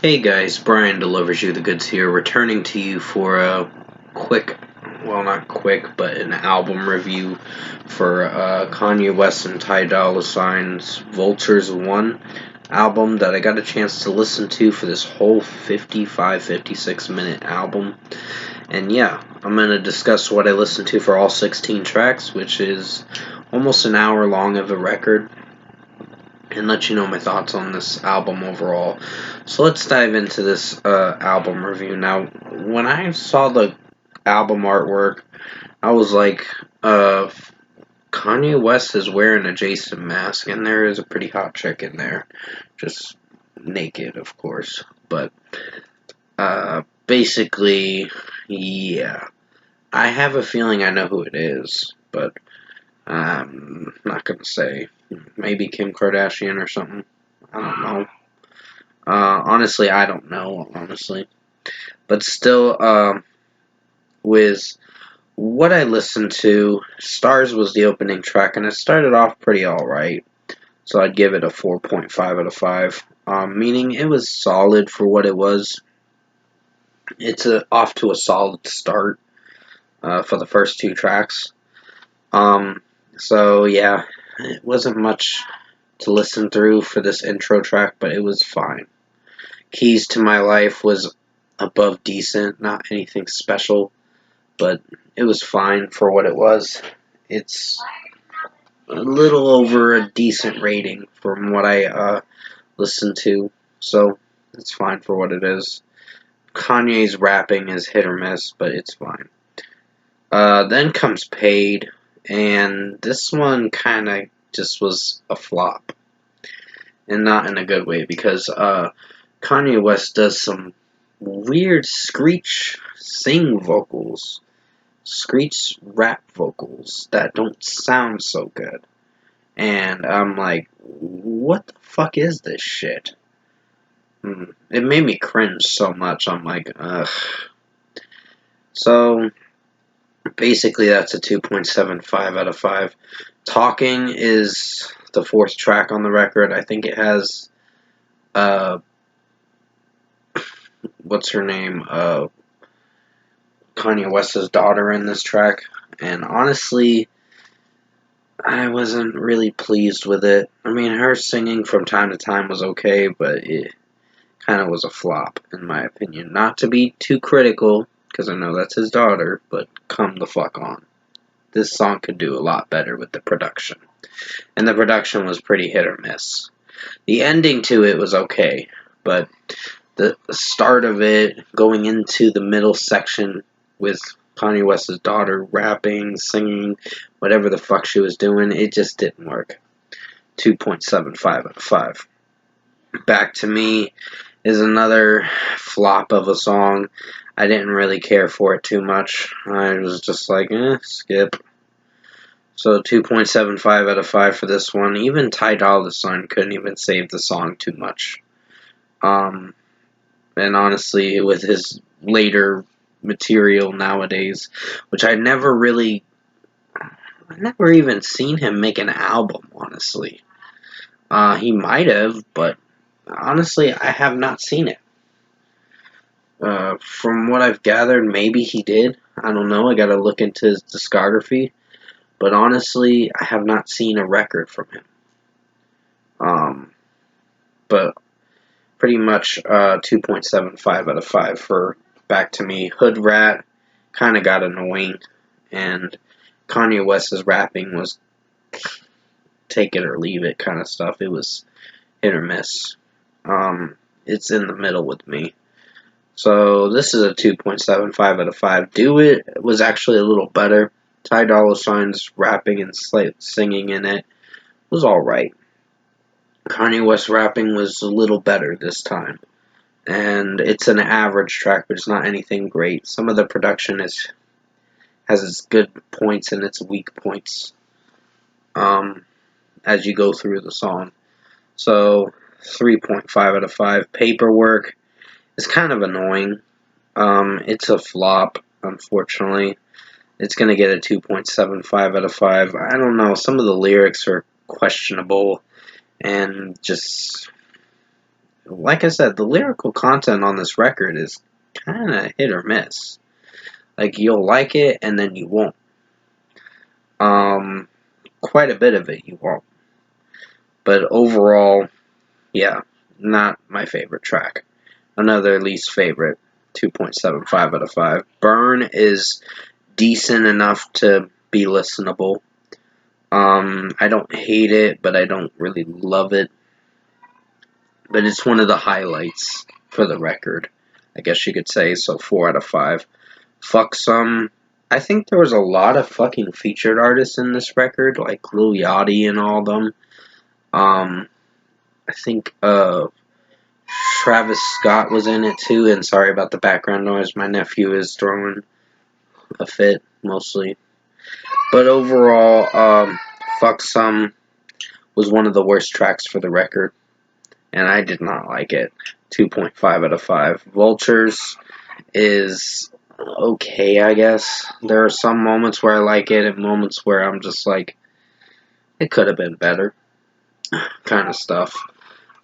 Hey guys, Brian delivers you the goods here, returning to you for a quick, well, not quick, but an album review for Kanye West and Ty Dolla Sign's Vultures 1 album that I got a chance to listen to for this whole 56 minute album. And yeah, I'm going to discuss what I listened to for all 16 tracks, which is almost an hour long of a record, and let you know my thoughts on this album overall. So let's dive into this album review. Now, when I saw the album artwork, I was like, Kanye West is wearing a Jason mask, and there is a pretty hot chick in there. Just naked, of course. But basically, yeah. I have a feeling I know who it is, but I'm not going to say. Maybe Kim Kardashian or something. I don't know. Honestly, I don't know, honestly. But still, with what I listened to, Stars was the opening track, and it started off pretty alright. So I'd give it a 4.5 out of 5. Meaning it was solid for what it was. It's off to a solid start for the first two tracks. So yeah, it wasn't much to listen through for this intro track, but it was fine. Keys to My Life was above decent, not anything special, but it was fine for what it was. It's a little over a decent rating from what I listened to, so it's fine for what it is. Kanye's rapping is hit or miss, but it's fine. Then comes Paid, and this one kind of just was a flop, and not in a good way, because Kanye West does some weird screech sing vocals, screech rap vocals that don't sound so good. And I'm like, what the fuck is this shit? It made me cringe so much. I'm like, ugh. So basically, that's a 2.75 out of 5. Talking is the fourth track on the record. I think it has what's her name? Kanye West's daughter in this track. And honestly, I wasn't really pleased with it. I mean, her singing from time to time was okay, but it kind of was a flop, in my opinion. Not to be too critical, because I know that's his daughter, but come the fuck on. This song could do a lot better with the production. And the production was pretty hit or miss. The ending to it was okay, but the start of it, going into the middle section with Kanye West's daughter rapping, singing, whatever the fuck she was doing, it just didn't work. 2.75 out of 5. Back to Me is another flop of a song. I didn't really care for it too much. I was just like, skip. So 2.75 out of 5 for this one. Even Ty Dolla Sign couldn't even save the song too much. And honestly, with his later material nowadays, which I never even seen him make an album, honestly. He might have, but honestly, I have not seen it. From what I've gathered, maybe he did. I don't know. I gotta look into his discography. But honestly, I have not seen a record from him. But pretty much 2.75 out of 5 for Back to Me. Hood Rat kind of got annoying. And Kanye West's rapping was take it or leave it kind of stuff. It was hit or miss. It's in the middle with me. So this is a 2.75 out of 5. Do It was actually a little better. Ty Dolla Sign's rapping and singing in it was alright. Kanye West rapping was a little better this time. And it's an average track, but it's not anything great. Some of the production has its good points and its weak points as you go through the song. So 3.5 out of 5. Paperwork is kind of annoying. It's a flop, unfortunately. It's going to get a 2.75 out of 5. I don't know. Some of the lyrics are questionable and just like I said, the lyrical content on this record is kind of hit or miss. Like, you'll like it, and then you won't. Quite a bit of it you won't. But overall, yeah, not my favorite track. Another least favorite, 2.75 out of 5. Burn is decent enough to be listenable. I don't hate it, but I don't really love it. But it's one of the highlights for the record, I guess you could say. So 4 out of 5. Fuck Some. I think there was a lot of fucking featured artists in this record, like Lil Yachty and all of them. I think Travis Scott was in it too, and sorry about the background noise. My nephew is throwing a fit, mostly. But overall, Fuck Some was one of the worst tracks for the record, and I did not like it. 2.5 out of 5. Vultures is okay, I guess. There are some moments where I like it, and moments where I'm just like, it could have been better, kind of stuff.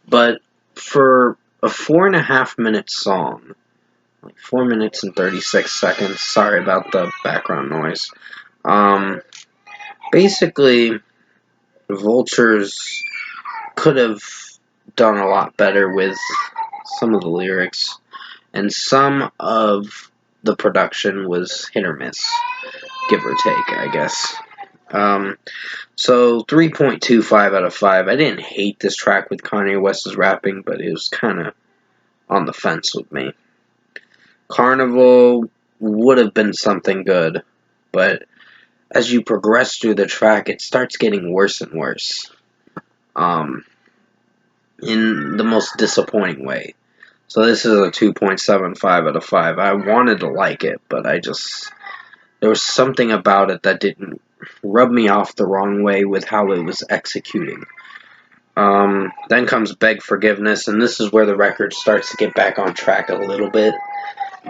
But for a 4.5 minute song, like 4 minutes and 36 seconds, sorry about the background noise. Basically, Vultures could have done a lot better with some of the lyrics, and some of the production was hit or miss, give or take, I guess. So 3.25 out of 5. I didn't hate this track with Kanye West's rapping, but it was kind of on the fence with me. Carnival would have been something good, but as you progress through the track, it starts getting worse and worse. In the most disappointing way. So this is a 2.75 out of 5. I wanted to like it, but there was something about it that didn't rub me off the wrong way with how it was executing. Then comes Beg Forgiveness, and this is where the record starts to get back on track a little bit,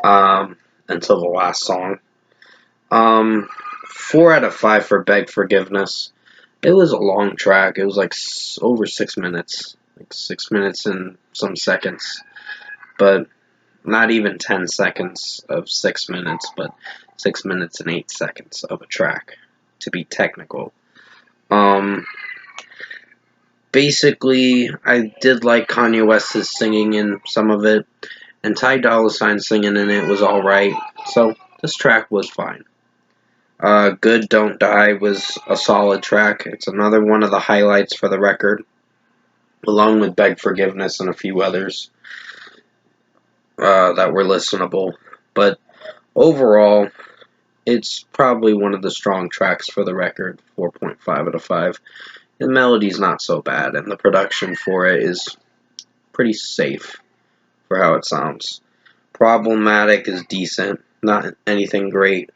until the last song. 4 out of 5 for Beg Forgiveness. It was a long track. It was like over 6 minutes. Like 6 minutes and some seconds. But not even 10 seconds of 6 minutes, but 6 minutes and 8 seconds of a track, to be technical. Basically, I did like Kanye West's singing in some of it, and Dolla singing in it was alright, so this track was fine. Good Don't Die was a solid track. It's another one of the highlights for the record, along with Beg Forgiveness and a few others that were listenable. But overall, it's probably one of the strong tracks for the record, 4.5 out of 5. The melody's not so bad, and the production for it is pretty safe for how it sounds. Problematic is decent, not anything great,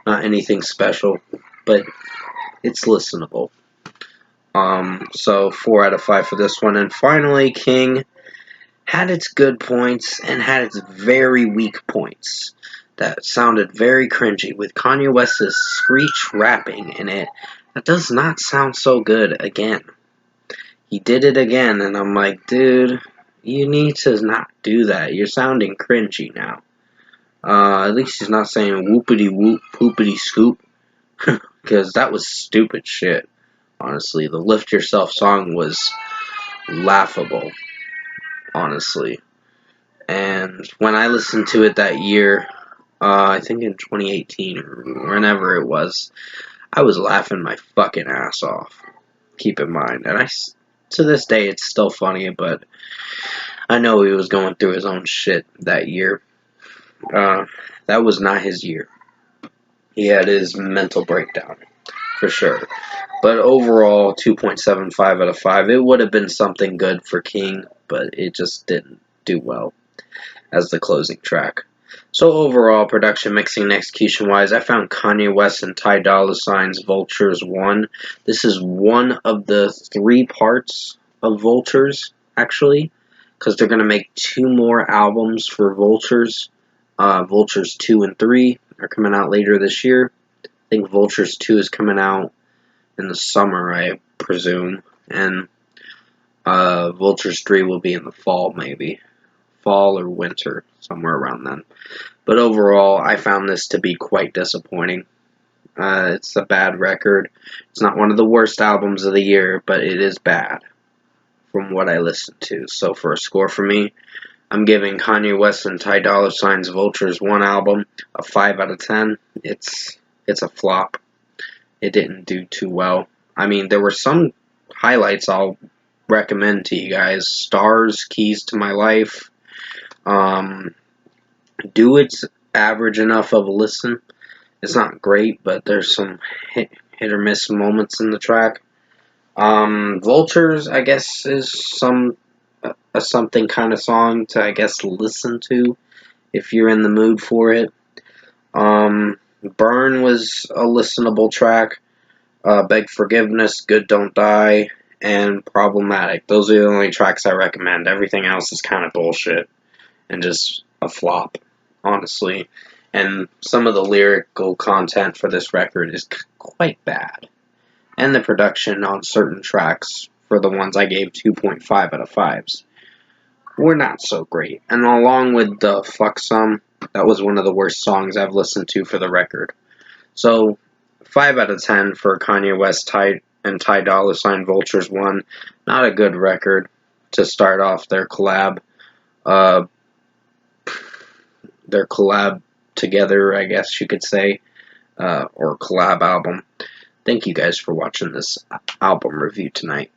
not anything special, but it's listenable. So 4 out of 5 for this one. And finally, King had its good points and had its very weak points that sounded very cringy, with Kanye West's screech rapping in it. That does not sound so good again. He did it again, and I'm like, dude, you need to not do that. You're sounding cringy now. At least he's not saying whoopity whoop, poopity scoop, because that was stupid shit. Honestly, the Lift Yourself song was laughable, honestly. And when I listened to it that year, I think in 2018 or whenever it was, I was laughing my fucking ass off. Keep in mind. And to this day, it's still funny, but I know he was going through his own shit that year. That was not his year. He had his mental breakdown, for sure. But overall, 2.75 out of 5. It would have been something good for King, but it just didn't do well as the closing track. So overall, production, mixing, and execution-wise, I found Kanye West and Dolla $ign's Vultures 1. This is one of the 3 parts of Vultures, actually, because they're going to make 2 more albums for Vultures. Vultures 2 and 3 are coming out later this year. I think Vultures 2 is coming out in the summer, I presume. And Vultures 3 will be in the fall, maybe. Fall or winter, somewhere around then. But overall, I found this to be quite disappointing. It's a bad record. It's not one of the worst albums of the year, but it is bad from what I listened to. So for a score for me, I'm giving Kanye West and Ty Dolla $ign's Vultures 1 album a 5 out of 10. It's a flop. It didn't do too well. I mean, there were some highlights I'll recommend to you guys. Stars, Keys to My Life. Um, Do It's average enough of a listen. It's not great, but there's some hit or miss moments in the track. Vultures, I guess, is a something kind of song to, I guess, listen to if you're in the mood for it. Burn was a listenable track. Beg Forgiveness, Good Don't Die, and Problematic. Those are the only tracks I recommend. Everything else is kind of bullshit and just a flop, honestly. And some of the lyrical content for this record is quite bad. And the production on certain tracks, for the ones I gave 2.5 out of 5s, were not so great. And along with the Fuck Some, that was one of the worst songs I've listened to for the record. So, 5 out of 10 for Kanye West and Ty Dolla $ign Vultures 1. Not a good record to start off their collab. Uh, their collab together, I guess you could say, or collab album. Thank you guys for watching this album review tonight.